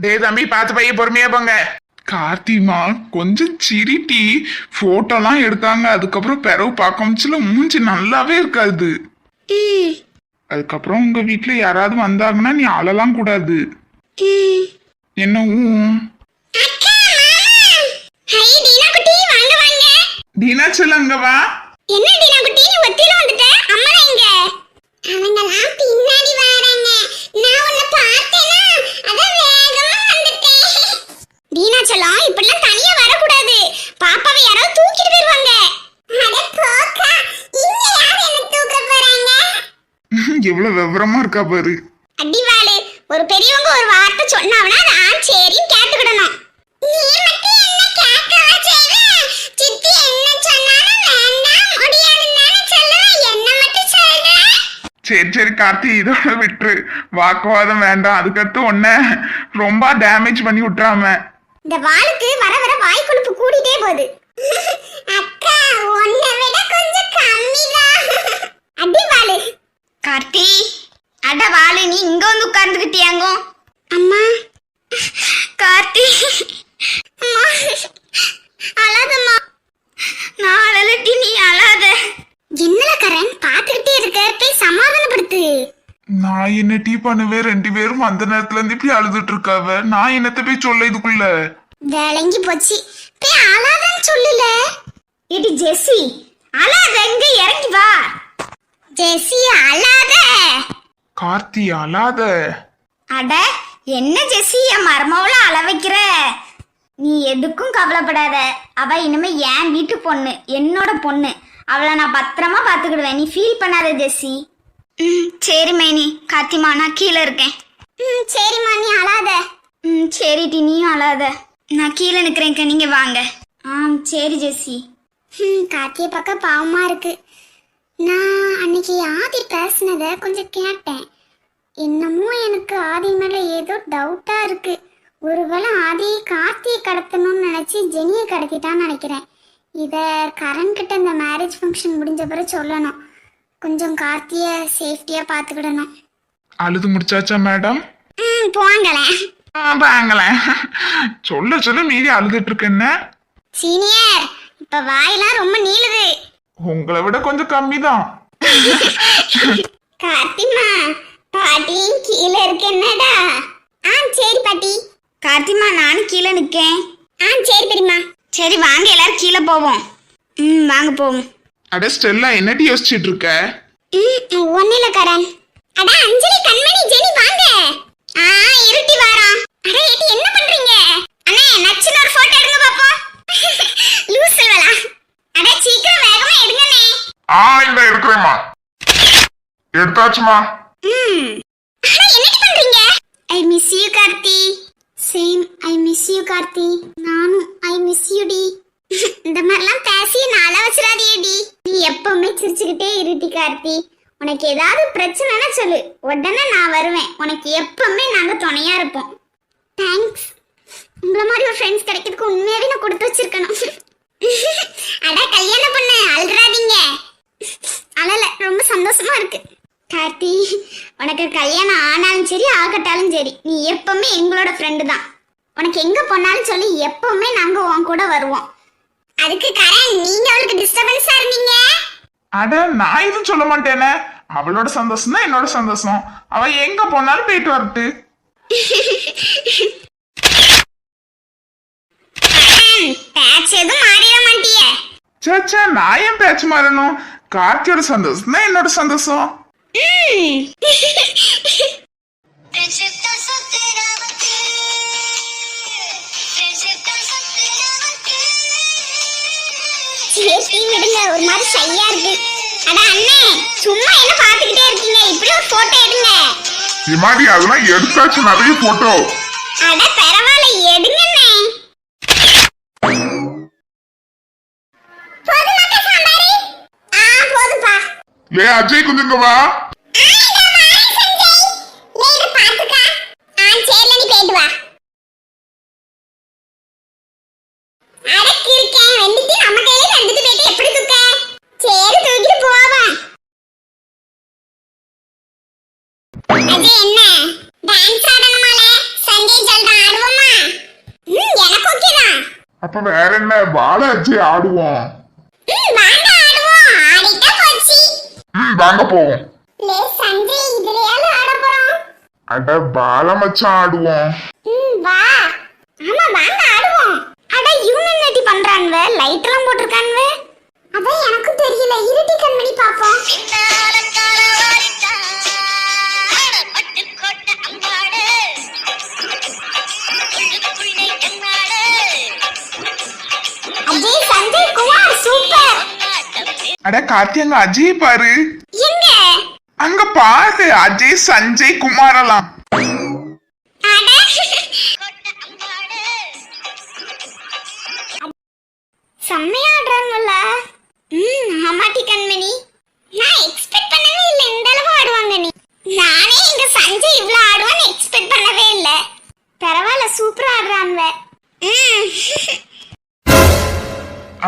டேய் தம்பி, பார்த்து பைய பொறுமையா போங்க. கார்த்திமா கொஞ்சம் சிரிட்டி. போட்டோலாம் எடுத்தாங்க, அதுக்கப்புறம் பிறவு பார்க்கமுச்சுல மூஞ்சி நல்லாவே இருக்காது. அதுக்கப்புறம் உங்க வீட்டுல யாராவது வந்தாங்கன்னா நீ அழலாம் கூடாது. என்ன டீனா செல்லங்க வா. என்ன டீனா குட்டி, நீ ஒத்தில வந்துட்ட? அம்மா எங்க? அவங்கலாம் பின்னாடி வராங்க. நான் உன்னை பார்த்தேனா அத வேகமா வந்துட்டேன். டீனா செல்லம், இப்படிலாம் தனியா வர கூடாது. பாப்பாவை யாரோ தூக்கிட்டு போய்டுவாங்க. அட போக்கா, இங்க யார் என்ன தூக்க போறாங்க? எவ்வளவு விவரமா இருக்கா பாரு. அடிவாளு, ஒரு பெரியவங்க ஒரு வார்த்தை சொன்னாவனா அது சரின்னு கேட்டுக்கிடணும். நீ மட்டும் என்ன கேட்கவா செய்வ? சித்தி என்ன சொன்னாலும் வேண்டாம் முடியாதுன்னு சொல்லுவேன். என்ன மட்டும் சொல்ற? சரி கார்த்தி, இதோட விட்டுரு. வாக்குவாதம் வேண்டாம். அதுக்கடுத்து உன்ன ரொம்ப டேமேஜ் பண்ணி விட்டுறாம. இந்த வாளுக்கு வர வர வாய் கொழுப்பு கூடிட்டே போகுது. அக்கா, உன்னை விட கொஞ்சம் கம்மிதான். அடி வாளு. கார்த்தி, அட வாளு, நீ இங்க வந்து உட்கார்ந்துக்கிட்டியாங்க? அம்மா கார்த்தி, அம்மா அழாதம்மா. நான் அழலட்டி நீ அழாத. என்னல கரண் பாத்துக்கிட்டே இருக்க, போய் சமாதானப்படுத்து. நான் என்ன டீ பண்ணுவேன்? 2 பேரும் அந்த நேரத்துல இருந்து இப்படி அழுதுட்டு இருக்காவ. நான் என்னத்த போய் சொல்ல இதுக்குள்ள? வேலைங்கி போச்சு. போய் அழாதன்னு சொல்லல. ஏடி ஜெசி, அழாத, இங்க இறங்கி வா. ஜெசி அழாத. கார்த்தி அழாத. அட என்ன ஜெசி, என் மருமவள அழ வைக்கிற? நீ எதுக்கும் கவலைப்படாத. அவ இனிமே என் வீட்டு பொண்ணு, என்னோட பொண்ணு. அவளை நான் பத்திரமா பாத்துக்கிடுவேன். நீ ஃபீல் பண்ணாத ஜெசி. சரி மேனி. கார்த்திமா, நான் கீழே இருக்கேன். சரிம்மா, நீ அழாத. சரிடி, நீயும் அழாத. நான் கீழே நிக்கிறேன், நீங்க வாங்க. சரி ஜெசி. கார்த்திய பக்கம் பாவமா இருக்கு. நான் அன்னைக்கு ஆதி பேசினத கொஞ்சம் கேட்டேன். என்னமோ எனக்கு ஆதி மேல ஏதோ டவுட்டா இருக்கு. ஒருவேளை ஆதி கார்த்தியை கடத்தணும்னு நினைச்சு ஜெனியை கடத்திட்டான்னு நினைக்கிறேன். இத கரண் கிட்ட இந்த மேரேஜ் ஃபங்க்ஷன் முடிஞ்ச பிறகு சொல்லணும். கொஞ்சம் கார்த்திய சேஃப்டியா பாத்துக்கிடணும். அழுது முடிச்சாச்சா மேடம்? போங்களேன். வாங்களேன். சொல்ல மீறி அழுதுட்டு இருக்க. என்ன சீனியர், இப்ப வாயெல்லாம் ரொம்ப நீளுது. உங்களை விட கொஞ்சம் கம்மிதான். கார்த்திமா, பாட்டி கீழே இருக்கு. என்னடா? சரி பாட்டி. கார்த்திமா, நானும் கீழே நிக்கேன். சரி பெரியம்மா. சரி வாங்க, எல்லாரும் கீழே போவோம். வாங்க போவோம். அட ஸ்டெல்லா, என்னடி யோசிச்சுட்டு இருக்க? ஒன்னில கரண். அட அஞ்சலி, கண்மணி, ஜெனி வாங்க. இருட்டி வாராம். அட ஏடி, என்ன பண்றீங்க? அண்ணே, நச்சுன ஒரு போட்டோ எடுங்க பாப்போம். லூசுவலா. அட சீக்கிரம் வேகமா எடுங்கண்ணே. இந்த எடுக்கறேம்மா. எடுத்தாச்சுமா. அட என்னடி பண்றீங்க? I miss you Karthi. Same, I miss you Karthi. நானும் ஐ மிஸ் யூ டி. இந்த மாதிரிலாம் பேசி நாள வச்சிடாதீடி. நீ எப்பவுமே சிரிச்சுக்கிட்டே இருட்டி கார்த்தி. உனக்கு ஏதாவது பிரச்சனைனா சொல்லு, உடனே நான் வருவேன். உனக்கு எப்பவுமே நாங்க துணையா இருப்போம். தேங்க்ஸ். உங்களை மாதிரி ஒரு ஃப்ரெண்ட்ஸ் கிடைக்கிறதுக்கு உண்மையாவே நான் கொடுத்து வச்சிருக்கணும். அட கல்யாண பொண்ணு, அழுறாதீங்க. அழல, ரொம்ப சந்தோஷமா இருக்கு. கார்த்தி, உனக்கு கல்யாணம் ஆனாலும் சரி ஆகட்டாலும் சரி, நீ எப்பவுமே எங்களோட ஃப்ரெண்டு தான். உனக்கு எங்க போனாலும் சொல்லி, எப்பவுமே நாங்க உன் கூட வருவோம். அதுக்கு கரண், நீங்க அவளுக்கு டிஸ்டர்பன்ஸா இருந்தீங்க. அட நான் எதுவும் சொல்ல மாட்டேனே. அவளோட சந்தோஷம் தான் என்னோட சந்தோஷம். அவ எங்க போனாலும் போயிட்டு வரட்டு. பேட்ச் எதுவும் மாறிட மாட்டியே. சே, நான் ஏன் பேச்சு மாறணும்? கார்த்தியோட சந்தோஷம் தான் என்னோட சந்தோஷம். ஒரு மாதிரி சையா இருக்கு. அட அண்ணே, சும்மா என்ன பாத்துக்கிட்டே இருக்கீங்க? இப்படி ஒரு போட்டோ எடுங்க. இமாடி, அதெல்லாம் எடுத்தாச்சு நிறைய போட்டோ. அட பரவாயில்ல, எடுங்கண்ணே. போதுமாக்கா சாம்பாரு? போதும்பா. லே அஜய், கொஞ்சம் வா. என்ன டான்ஸ் ஆடணுமால? சஞ்சய் சொல்றான் அப்ப வேற என்ன பாலாஜி ஆடுவோம். வாங்க ஆடுவோம். ஆடிட்டா போச்சு. வாங்க போவோம். லே சஞ்சய் இதுலயால ஆட போறோம். அட பால மச்சான் ஆடுவோம். வா. ஆமா வாங்க ஆடுவோம். அட இவங்க என்னடி பண்றாங்க? லைட் எல்லாம் போட்டுருக்காங்க. அதான் எனக்கு தெரியல. இருட்டி கண்மணி பாப்போம். அஜய் சஞ்சய் குமார் சூப்பர். அட கார்த்தி அங்க அஜய் பாரு. எங்க? அங்க பாரு அஜய் சஞ்சய் குமாரெல்லாம். அட செம்மையா ஆடுறாங்கல்ல. ஆமாட்டி கண்மணி. நான் எக்ஸ்பெக்ட் பண்ணவே இல்லை இந்த அளவு ஆடுவாங்க நீ. நானே இங்க சஞ்சய் இவ்வளவு ஆடுவான்னு எக்ஸ்பெக்ட் பண்ணவே இல்லை. பரவாயில்ல சூப்பரா ஆடுறாங்க.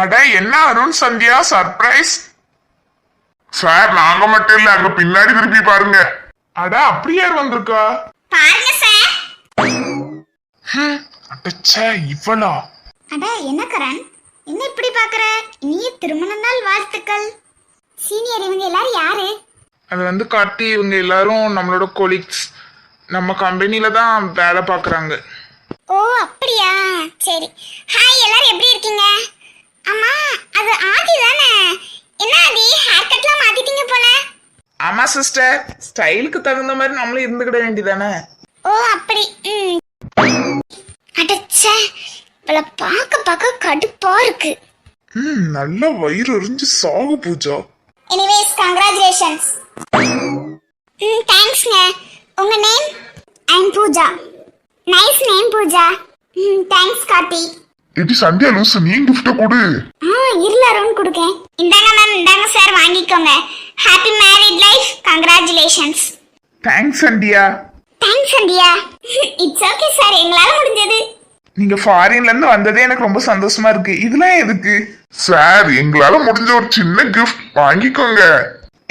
அட என்ன அருண் சந்தியா சர்ப்ரைஸ். சார் நாங்க மட்டும் இல்ல அங்க பின்னாடி திருப்பி பாருங்க. அட அப்படி யார் வந்திருக்கா பாருங்க சார். அடச்சே இவளா? அட என்ன கரண் என்ன இப்படி பாக்குற? இனிய திருமண நாள் வாழ்த்துக்கள். சீனியர் இவங்க எல்லாரும் யாரு? அது வந்து கார்த்தி இவங்க எல்லாரும் நம்மளோட கொலீக்ஸ். நம்ம கம்பெனில தான் வேலை பார்க்குறாங்க. ஓ அப்படியா சரி. ஹாய் எல்லாரும் எப்படி இருக்கீங்க? ஆமா அது ஆதி தானே? என்ன ஆதி ஹேர் கட்லாம் மாத்திட்டீங்க போல. ஆமா சிஸ்டர், ஸ்டைலுக்கு தகுந்த மாதிரி நம்மளும் இருந்துக்கிட வேண்டியதானே. ஓ அப்படி. அடச்சே இவளை பார்க்க கடுப்பா இருக்கு. நல்ல வயிறு எரிஞ்சு சாகு பூஜா. Anyways congratulations. தேங்க்ஸ்ங்க. உங்க name? I am Pooja. Nice name Pooja. Thanks Karthi. இது சந்தியா லூசு, நீ கிஃப்ட் கொடு. இருல அருண் கொடுக்கேன். இந்தாங்க மேம் இந்தாங்க சார் வாங்கிக்கோங்க. Happy married life. Congratulations. Thanks Sandhya. Thanks Sandhya. It's okay sir எங்களால முடிஞ்சது. நீங்க ஃபாரின்ல இருந்து வந்ததே எனக்கு ரொம்ப சந்தோஷமா இருக்கு. இதெல்லாம் எதுக்கு சார்? எங்களால முடிஞ்ச ஒரு சின்ன கிஃப்ட் வாங்கிக்கோங்க.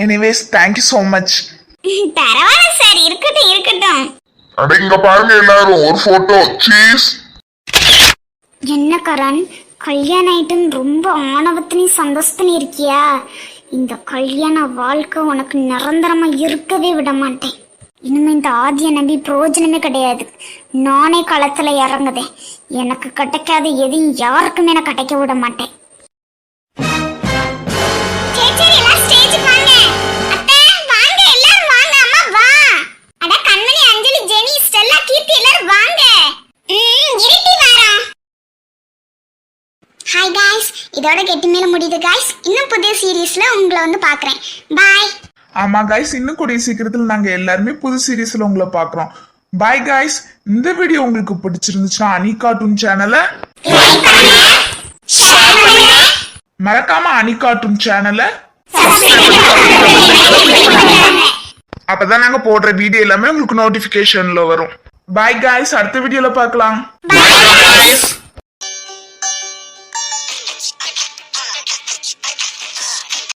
Anyways thank you so much. பரவாயில்ல சார் இருக்கட்டும். அட இங்க பாருங்க எல்லாரும் ஒரு போட்டோ. சீஸ். என்ன கரண் கல்யாணம் ஆயிட்டுன்னு ரொம்ப ஆணவத்தினையும் சந்தோஷத்தினையும் இருக்கியா? இந்த கல்யாண வாழ்க்கை உனக்கு நிரந்தரமா இருக்கவே விட மாட்டேன். இனிமே இந்த ஆதியை நம்பி பிரயோஜனமே கிடையாது. நானே களத்துல இறங்குதேன். எனக்கு கிடைக்காத எதையும் யாருக்குமே நான் கிடைக்க விட மாட்டேன். ஹாய் காய்ஸ், இதோட கெட்டி மேல முடியுது காய்ஸ். இன்னும் புதிய சீரீஸ்ல உங்களை வந்து பார்க்குறேன். பாய். ஆமா காய்ஸ், இன்னும் கூடிய சீக்கிரத்தில் நாங்க எல்லாருமே புது சீரீஸ்ல உங்களை பார்க்குறோம். Bye guys. இந்த வீடியோ உங்களுக்கு பிடிச்சிருந்துச்சுன்னா அனி கார்ட்டூன் சேனலை மறக்காம அனி கார்ட்டூன் சேனலை அப்பதான் நாங்க போடுற வீடியோ எல்லாமே உங்களுக்கு நோட்டிபிகேஷன்ல வரும். பாய் காய்ஸ், அடுத்த வீடியோல பார்க்கலாம்.